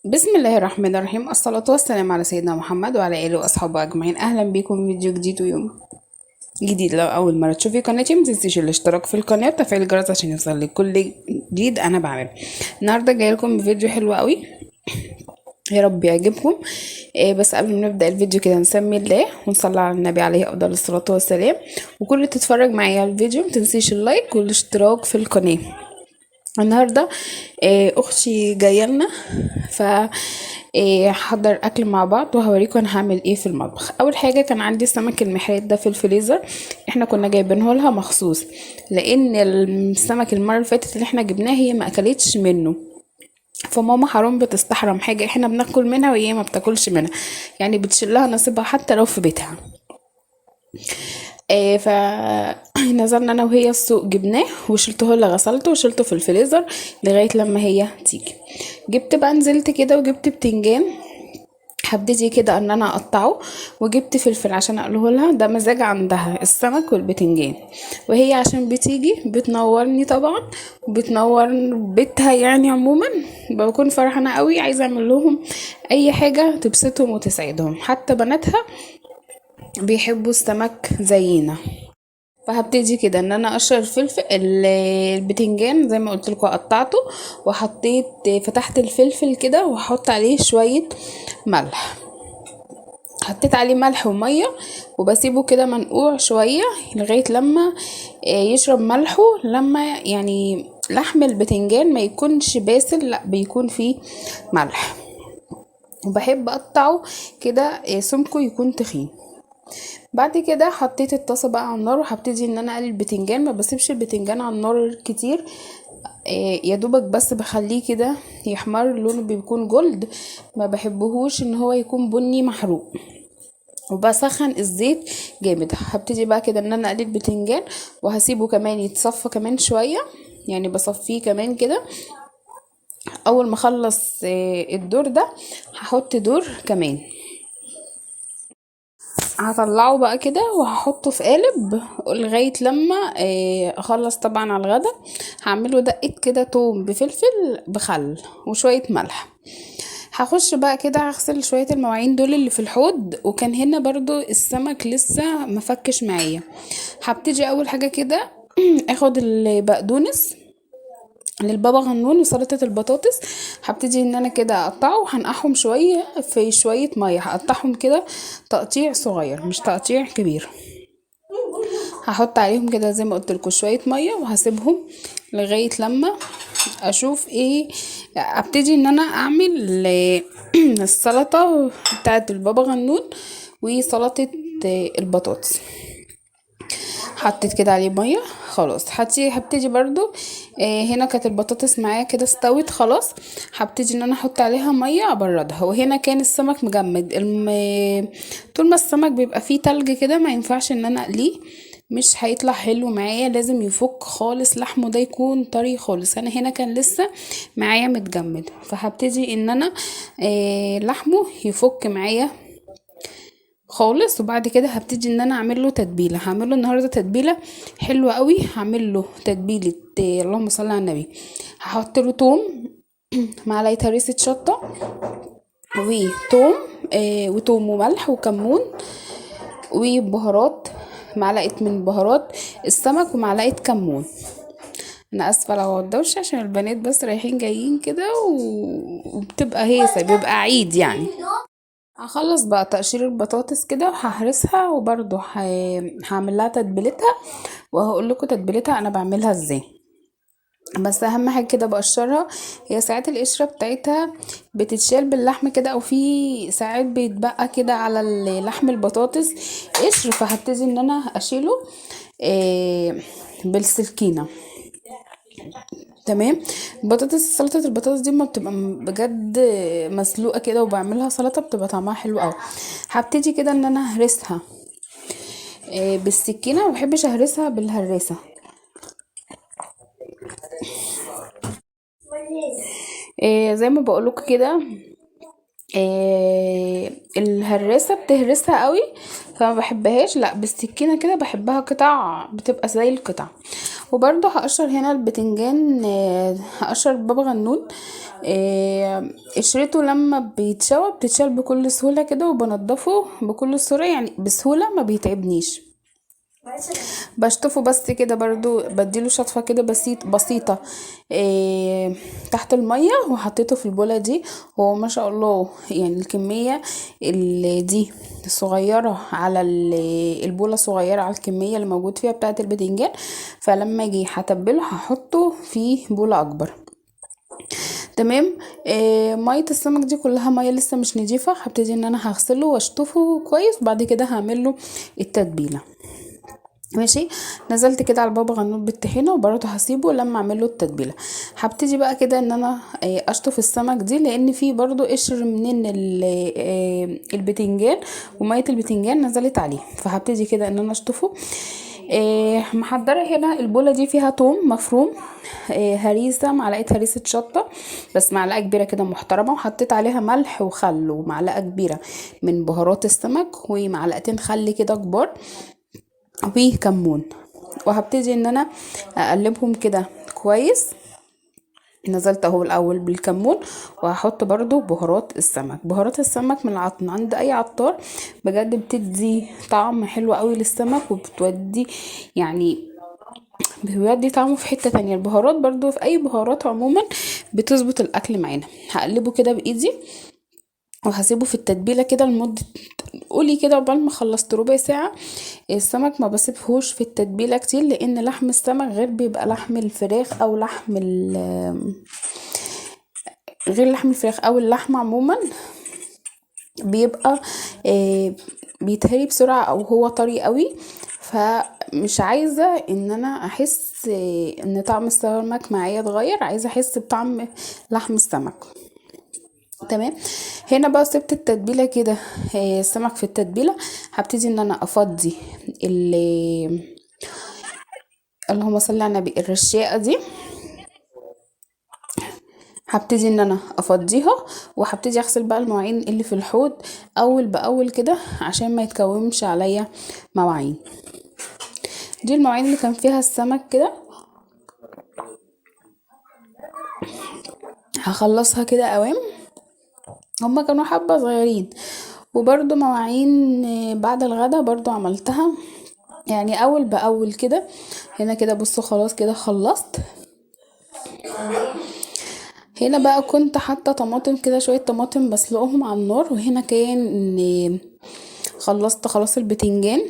بسم الله الرحمن الرحيم، الصلاة والسلام على سيدنا محمد وعلى آله وأصحابه أجمعين. أهلا بكم في فيديو جديد ويوم جديد. لو أول مرة تشوفي قناتي متنسيش الاشتراك في القناة وتفعيل الجرس عشان يوصلك كل جديد أنا بعمله. النهاردة جايلكم بفيديو حلو قوي، يا رب يعجبكم. بس قبل ما نبدأ الفيديو كده نسمي الله ونصلي على النبي عليه أفضل الصلاة والسلام. وكل اللي تتفرج معايا على الفيديو متنسيش اللايك والاشتراك في القناة. النهارده اختي جايه لنا، ف حضر اكل مع بعض وهوريكم انا هعمل ايه في المطبخ. اول حاجه كان عندي السمك المحرات ده في الفريزر، احنا كنا جايبينه لها مخصوص لان السمك المره اللي فاتت اللي احنا جبناه هي ما اكلتش منه. فماما حرام بتستحرم حاجه احنا بناكل منها وهي ما بتاكلش منها، يعني بتشيلها نصيبها حتى لو في بيتها. فنزلنا انا وهي السوق جبناه وشلته لها، غسلته وشلته في الفريزر لغايه لما هي تيجي. جبت بقى، نزلت كده وجبت بتنجان، هبتدي كده ان انا اقطعه، وجبت فلفل عشان اقوله لها ده مزاج عندها السمك والبتنجان، وهي عشان بتيجي بتنورني طبعا وبتنور بيتها يعني عموما. بكون فرحانه قوي، عايزه اعمل لهم اي حاجه تبسطهم وتسعدهم، حتى بناتها بيحبوا السمك زينا. فهبتدي كده ان انا اقشر البتنجان زي ما قلت لكم قطعته، وحطيت فتحت الفلفل كده وهحط عليه شويه ملح. حطيت عليه ملح وميه وبسيبه كده منقوع شويه لغايه لما يشرب ملحه، لما يعني لحم البتنجان ما يكونش باسل، لا بيكون فيه ملح. وبحب اقطعه كده سمكه يكون تخين. بعد كده حطيت الطاسه بقى على النار وهبتدي ان انا اقلي البتنجان. ما بسيبش البتنجان على النار كتير، يا دوبك بس بخليه كده يحمر، لونه بيكون جولد، ما بحبهوش ان هو يكون بني محروق. وبسخن الزيت جامد. هبتدي بقى كده ان انا اقلي البتنجان وهسيبه كمان يتصفى كمان شويه، يعني بصفيه كمان كده. اول ما اخلص الدور ده هحط دور كمان، هطلعه بقى كده وهحطه في قالب لغاية لما اخلص. طبعا على الغدا هعمله دقة كده توم بفلفل بخل وشوية ملح. هخش بقى كده هغسل شوية المواعين دول اللي في الحوض، وكان هنا برضو السمك لسه مفكش معايا. هبتدي اول حاجة كده اخد البقدونس للبابا غنون وسلطة البطاطس. هبتدي ان انا كده اقطعه وهنقعهم شوية في شوية مية، هقطعهم كده تقطيع صغير مش تقطيع كبير. هحط عليهم كده زي ما قلت لكم شوية مية وهسيبهم لغاية لما اشوف ايه. ابتدي ان انا اعمل السلطة بتاعت البابا غنون وسلطة البطاطس. حطيت كده عليه ميه خلاص. هبتدي برضو هنا كانت البطاطس معايا كده استوت خلاص. هبتدي ان انا احط عليها ميه ابردها، وهنا كان السمك مجمد طول ما السمك بيبقى فيه تلج كده ما ينفعش ان انا اقليه، مش هيطلع حلو معايا، لازم يفك خالص لحمه ده يكون طري خالص. انا هنا كان لسه معايا متجمد، فهبتدي ان انا لحمه يفك معايا خالص. وبعد كده هبتدي ان انا اعمل له تتبيله. هعمل له النهارده تتبيله حلوه قوي، هعمل له تتبيله اللهم صل على النبي. هحط له توم، معلقه هريسه شطه وتوم، وتوم وملح وكمون وبهارات، معلقه من بهارات السمك ومعلقه كمون. انا اسفه لو الدوشه عشان البنات بس رايحين جايين كده وبتبقى هيصه، بيبقى عيد يعني. هخلص بقى تقشير البطاطس كده وههرسها، وبرضو هعمل لها تتبيلتها وهقول لكم تتبيلتها انا بعملها ازاي. بس اهم حاجه كده بقشرها، هي ساعات القشره بتاعتها بتتشال باللحم كده، او في ساعات بيتبقى كده على لحم البطاطس قشر، فهبتدي ان انا اشيله بالسكينه. تمام. سلطه البطاطس دي ما بتبقى بجد مسلوقه كده وبعملها سلطه بتبقى طعمها حلو قوي. هبتدي كده ان انا اهرسها بالسكينه، ومبحبش اهرسها بالهراسه. زي ما بقولك كده الهراسة بتهرسها قوي فما بحبهاش، لا بالسكينة كده بحبها قطع، بتبقى زي القطع. وبرضه هقشر هنا البتنجان، هقشر بابا غنون. قشرته لما بيتشوى بتتشال بكل سهولة كده، وبنضفه بكل سهولة يعني بسهولة، ما بيتعبنيش. بشطفه بس كده، برضو بديله شطفة كده بسيطة تحت المية، وحطيته في البولة دي. هو ما شاء الله يعني الكمية اللي دي صغيرة على البولة صغيرة على الكمية اللي موجود فيها بتاعة الباذنجان، فلما اجي هتبله هحطه في بولة اكبر. تمام. مية السمك دي كلها مية لسه مش نضيفة، هبتدي ان انا هغسله واشطفه كويس، بعد كده هعمله التتبيلة. ماشي. نزلت كده على البابا غنوج بالطحينه، وبرضه هسيبه لما اعمل له التتبيله. هبتدي بقى كده ان انا اشطف السمك دي، لان في برضه قشر من البتنجان، وميه البتنجان نزلت عليه، فهبتدي كده ان انا اشطفه. محضره هنا البوله دي فيها توم مفروم، هريسه، معلقه هريسه شطه، بس معلقه كبيره كده محترمه، وحطيت عليها ملح وخل، ومعلقه كبيره من بهارات السمك، ومعلقتين خل كده كبار، وكمون. وهبتدي ان انا اقلبهم كده كويس. نزلت اهو الاول بالكمون، وهحط برضو بهارات السمك. بهارات السمك من العطن عند اي عطار، بجد بتدي طعم حلو قوي للسمك، وبتودي يعني بيودي طعمه في حتة تانية. البهارات برضو في اي بهارات عموما بتظبط الاكل معانا. هقلبه كده بايدي، وهسيبه في التتبيله كده لمده، قولي كده عقبال ما خلصت ربع ساعه. السمك ما بسيبهوش في التتبيله كتير، لان لحم السمك غير بيبقى لحم الفراخ او غير لحم الفراخ او اللحمه عموما، بيبقى بيتهري بسرعه او هو طري قوي. فمش عايزه ان انا احس ان طعم السمك معايا اتغير، عايزه احس بطعم لحم السمك. تمام. هنا بقى سبت التتبيله كده، السمك في التتبيله. هبتدي ان انا افضي اللهم صل على النبي، الرشاقه دي هبتدي ان انا افضيها، وهبتدي اغسل بقى المواعين اللي في الحوض اول باول كده، عشان ما يتكومش عليا مواعين. دي المواعين اللي كان فيها السمك كده، هخلصها كده اوام. هما كانوا حبة صغيرين. وبرضو مواعين بعد الغدا برضو عملتها، يعني اول باول كده. هنا كده بصوا خلاص كده خلصت. هنا بقى كنت حاطه طماطم كده، شويه طماطم بسلقهم على النار. وهنا كان خلصت خلاص البتنجان.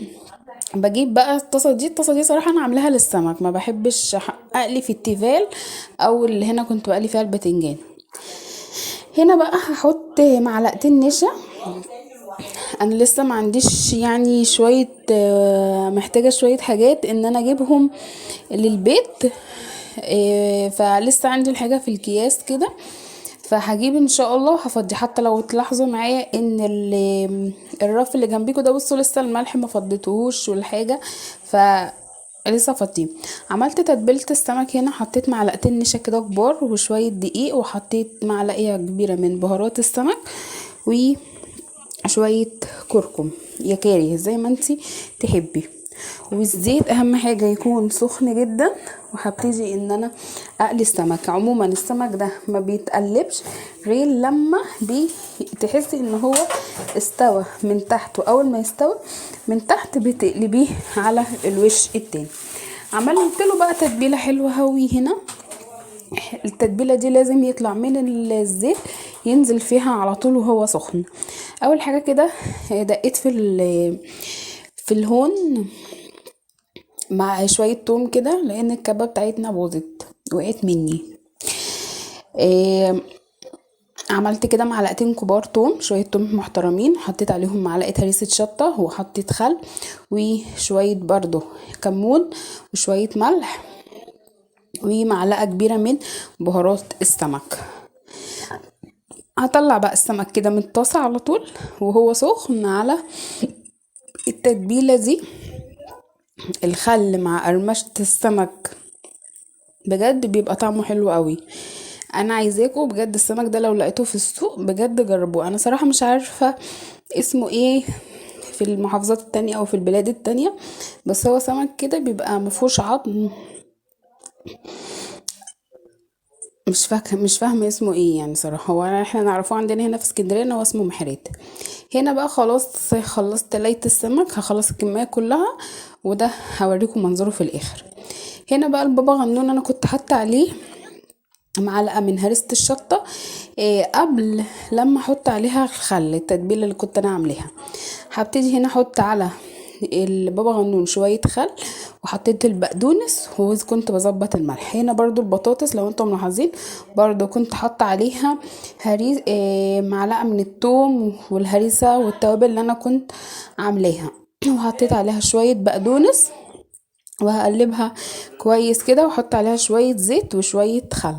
بجيب بقى الطاسه دي صراحه انا عاملاها للسمك، ما بحبش اقلي في التيفال او اللي هنا كنت بقلي فيها البتنجان. هنا بقى هحط معلقتين نشا. انا لسه ما عنديش يعني شويه، محتاجه شويه حاجات ان انا اجيبهم للبيت. فلسه عندي الحاجه في الكياس كده، فهجيب ان شاء الله هفضي. حتى لو تلاحظوا معايا ان الرف اللي جنبيكوا ده، بصوا لسه الملح ما فضيتهوش والحاجه، ف لسه فاضيين. عملت تتبيله السمك هنا، حطيت معلقتين نشا كده كبار وشويه دقيق، وحطيت معلقه كبيره من بهارات السمك، وشويه كركم يا كاري زي ما انتي تحبي. والزيت اهم حاجة يكون سخن جدا. وهبتدي ان انا اقلي السمك. عموما السمك ده ما بيتقلبش غير لما تحسي ان هو استوى من تحت، واول ما يستوى من تحت بتقلبيه على الوش التاني. عملت له بقى تتبيلة حلوة هوي هنا. التتبيلة دي لازم يطلع من الزيت ينزل فيها على طول وهو سخن. اول حاجة كده دقيت في الهون مع شوية توم كده، لان الكبة بتاعتنا باظت وقعت مني. إيه عملت كده معلقتين كبار توم، شوية توم محترمين، حطيت عليهم معلقة هريسة شطة، وحطيت خل وشوية برضو كمون وشوية ملح، ومعلقة كبيرة من بهارات السمك. هطلع بقى السمك كده من الطاسة على طول وهو سخن على التتبيلة دي. الخل مع قرمشة السمك بجد بيبقى طعمه حلو قوي. انا عايزاكم بجد السمك ده لو لقيتوه في السوق بجد جربوه. انا صراحة مش عارفة اسمه ايه في المحافظات التانية او في البلاد التانية، بس هو سمك كده بيبقى مفهوش عظم. مش فاهمه اسمه ايه يعني صراحه. هو احنا نعرفه عندنا هنا في اسكندريه ان هو اسمه محرات. هنا بقى خلاص خلصت ليت السمك، هخلص الكميه كلها وده هوريكم منظره في الاخر. هنا بقى البابا غنون انا كنت حاطه عليه معلقه من هرسه الشطه إيه قبل لما احط عليها الخل، التتبيله اللي كنت انا عاملاها. هبتدي هنا احط على البابا غنون شويه خل، وحطيت البقدونس وكنت بظبط الملح. هنا برضو البطاطس لو انتم ملاحظين برضو كنت حاطه عليها هريس إيه معلقه من الثوم والهريسه والتوابل اللي انا كنت عاملاها وحطيت عليها شويه بقدونس وهقلبها كويس كده، واحط عليها شويه زيت وشويه خل.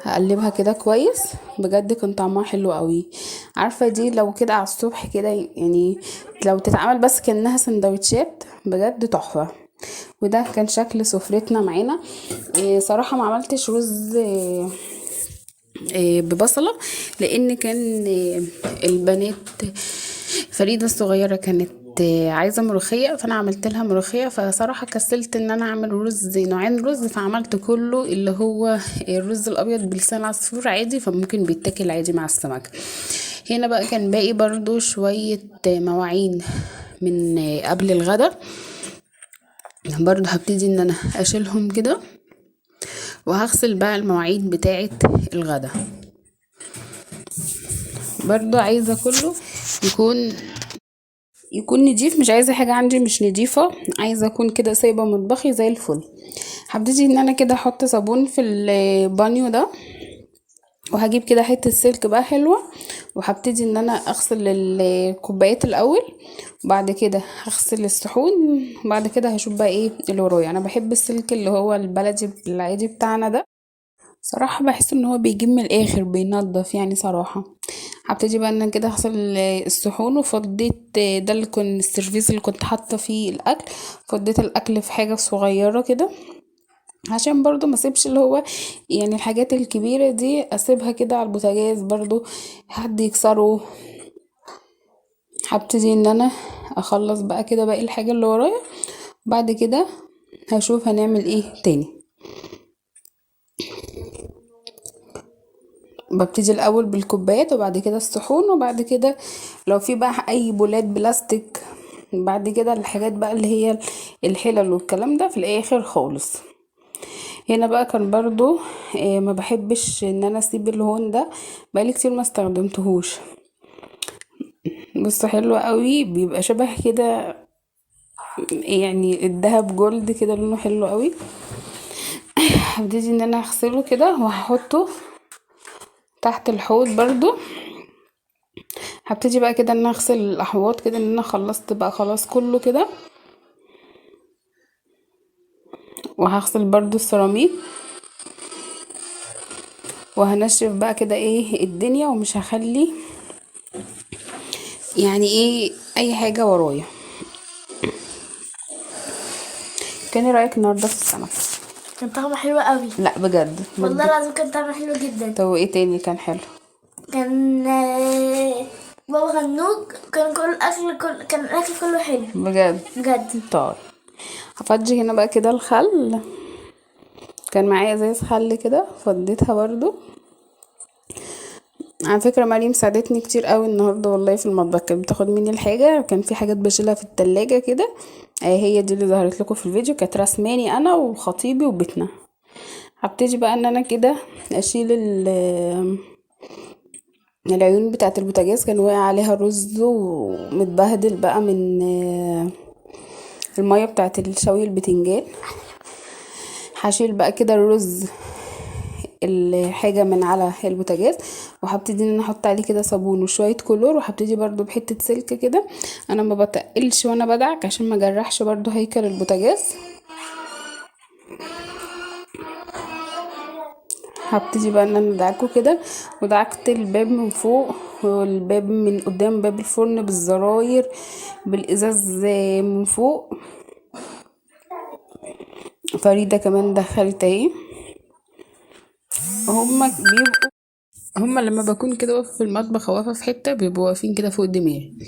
هقلبها كده كويس. بجد كان طعمها حلو قوي. عارفه دي لو كده على الصبح كده يعني لو تتعمل بس كأنها سندوتشات بجد تحفه. وده كان شكل سفرتنا معانا. صراحه ما عملتش رز ببصله لان كان البنات فريده الصغيره كانت عايزه ملوخيه، فانا عملت لها ملوخيه. فصراحه كسلت ان انا اعمل رز نوعين رز، فعملت كله اللي هو الرز الابيض بلسان عصفور عادي، فممكن بيتاكل عادي مع السمك. هنا بقى كان باقي برضو شويه مواعين من قبل الغدا، برضو هبتدي ان انا اشيلهم كده وهغسل بقى المواعين بتاعه الغدا. برضو عايزة كله يكون نضيف، مش عايزة حاجة عندي مش نضيفة، عايزة اكون كده سايبة مطبخي زي الفل. هبتدي ان انا كده احط صابون في البانيو ده، وهجيب كده حتة سلك بقى حلوة، وهبتدي ان انا اغسل الكوبايات الاول، وبعد كده هغسل الصحون، وبعد كده هشوف بقى ايه اللي ورايا. انا بحب السلك اللي هو البلدي العادي بتاعنا ده، صراحة بحس ان هو بيجيب من الاخر بينضف يعني صراحة. هبتدي بقى ان انا كده اغسل الصحون، وفضيت ده اللي كنت السيرفيس اللي كنت حاطه فيه الاكل، فضيت الاكل في حاجه صغيره كده عشان برضو ما اسيبش اللي هو يعني الحاجات الكبيره دي اسيبها كده على البوتاجاز برضو حد يكسره. هبتدي ان انا اخلص بقى كده باقي الحاجه اللي ورايا، بعد كده هشوف هنعمل ايه تاني. ببتدي الاول بالكوبايات وبعد كده الصحون، وبعد كده لو في بقى اي بولات بلاستيك، بعد كده الحاجات بقى اللي هي الحلل والكلام ده في الاخر خالص. هنا بقى كان برضو ما بحبش ان انا اسيب الهون ده، بقالي كتير ما استخدمتهوش. بص حلو قوي بيبقى شبه كده يعني الدهب جولد كده لونه حلو قوي. هبتدي ان انا اغسله كده وهحطه تحت الحوض برضو. هبتدي بقى كده ان انا اغسل الاحواض كده ان انا خلصت بقى خلاص كله كده، وهغسل برضو السيراميك وهنشف بقى كده ايه الدنيا، ومش هخلي يعني ايه اي حاجة ورايا. كان إيه رايك النهارده في السمك؟ كان طعمه حلو قوي. لا بجد والله العظيم كان طعمه حلو جدا. طب وايه تاني كان حلو؟ كان بابا غنوج. كان الاكل كله حلو بجد بجد. طيب هفضي هنا بقى كده الخل، كان معايا ازاز خل كده فضيتها برضو. على فكره مريم ساعدتني كتير قوي النهارده والله في المطبخ، كانت بتاخد مني الحاجه، كان في حاجات بشيلها في التلاجة كده. هي دي اللي ظهرت لكم في الفيديو، كانت رسماني انا وخطيبي وبيتنا. هبتدي بقى ان انا كده اشيل العيون بتاعه البوتاجاز، كان واقع عليها رز ومتبهدل بقى من الميه بتاعه الشوي البتنجان. هشيل بقى كده الرز الحاجة من على البوتاجاز، وهبتدي ان انا احط عليه كده صابون وشوية كلور، وهبتدي برضو بحتة سلك كده، انا ما بتقلش وانا بدعك عشان ما جرحش برضو هيكل البوتاجاز. هبتدي بقى ان انا ادعكه كده، ودعكت الباب من فوق والباب من قدام، باب الفرن بالزراير بالازاز من فوق. فريدة كمان دخلت اهي. هما لما بكون كده واقفه في المطبخ او واقفه في حته بيبقوا واقفين كده فوق دماغي.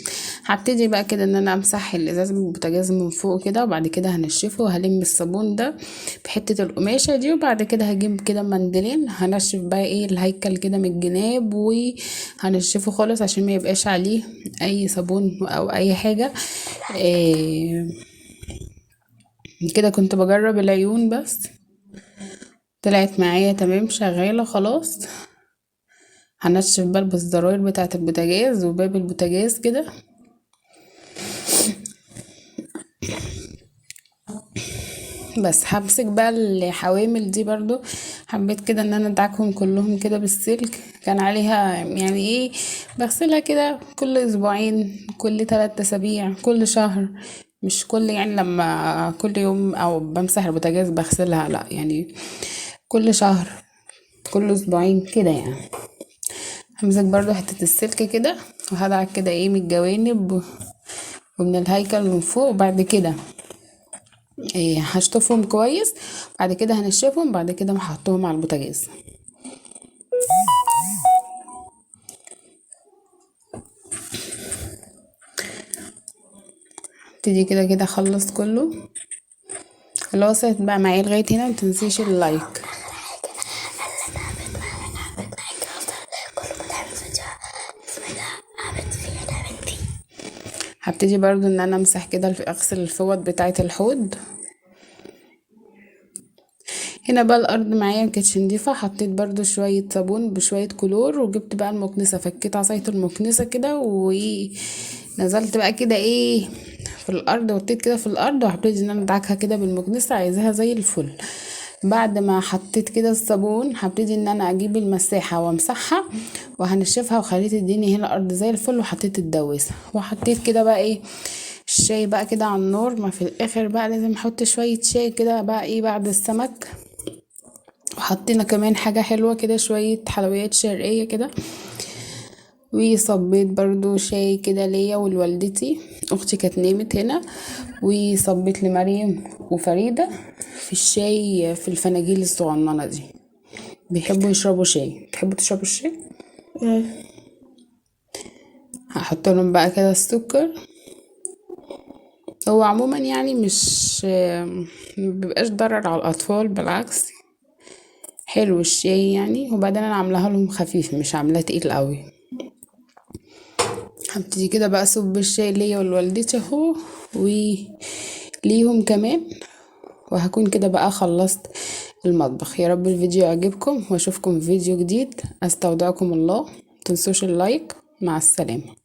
هبتدي بقى كده ان انا امسح الازاز من البوتاجاز من فوق كده، وبعد كده هنشفه وهلم الصابون ده في حته القماشه دي، وبعد كده هجيب كده منديلين هنشف بقى ايه الهيكل كده من الجناب، وهنشفه خالص عشان ما يبقاش عليه اي صابون او اي حاجه. إيه كده كنت بجرب العيون بس طلعت معايا تمام شغاله خلاص. هنشف بقى بالزراير بتاعه البوتاجاز وباب البوتاجاز كده. بس همسك بقى الحوامل دي برضو، حبيت كده ان انا ادعكهم كلهم كده بالسلك. كان عليها يعني ايه، بغسلها كده كل اسبوعين، كل 3 اسابيع، كل شهر، مش كل يعني لما كل يوم او بمسح البوتاجاز بغسلها، لا يعني كل شهر، كل اسبوعين كده يعني. همسك برضو حتة السلك كده وهدعك كده ايه من الجوانب ومن الهيكل من فوق، وبعد كده إيه هشطفهم كويس، بعد كده هنشفهم، بعد كده هحطهم على البوتاجاز. ابتدي كده كده اخلص كله. لو وصلت بقى معايا لغايه هنا متنسيش اللايك. هبتدي برضو ان انا امسح كده اغسل الفوط بتاعه الحوض. هنا بقى الارض معايا مكانتش نضيفه، حطيت برضو شويه صابون بشويه كلور، وجبت بقى المكنسه، فكيت عصايه المكنسه كده ونزلت بقى كده ايه في الارض، وطيت كده في الارض، وهبتدي ان انا ادعكها كده بالمكنسه عايزاها زي الفل. بعد ما حطيت كده الصابون هبتدي ان انا اجيب المساحه وامسحها وهنشفها، وخليت الدنيا هنا الارض زي الفل، وحطيت الدواسه، وحطيت كده بقى ايه الشاي بقى كده على النار. ما في الاخر بقى لازم احط شويه شاي كده بقى ايه بعد السمك. وحطينا كمان حاجة حلوة كده شوية حلويات شرقية كده، وصبيت برضو شاي كده ليا ولوالدتي، اختي كانت نامت هنا، وصبيت لمريم وفريدة في الشاي في الفناجيل الصغننة دي. بيحبوا يشربوا شاي، تحبوا تشربوا الشاي؟ هحط لهم بقى كده السكر. هو عموما يعني مش مبيبقاش ضرر على الاطفال، بالعكس حلو الشاي يعني. وبعدين انا عاملاها لهم خفيف مش عاملاه تقيل قوي. هبتدي كده بقى اصب الشاي ليا ولوالدتي اهو وليهم كمان، وهكون كده بقى خلصت المطبخ. يا رب الفيديو يعجبكم، واشوفكم في فيديو جديد. استودعكم الله، متنسوش اللايك. مع السلامة.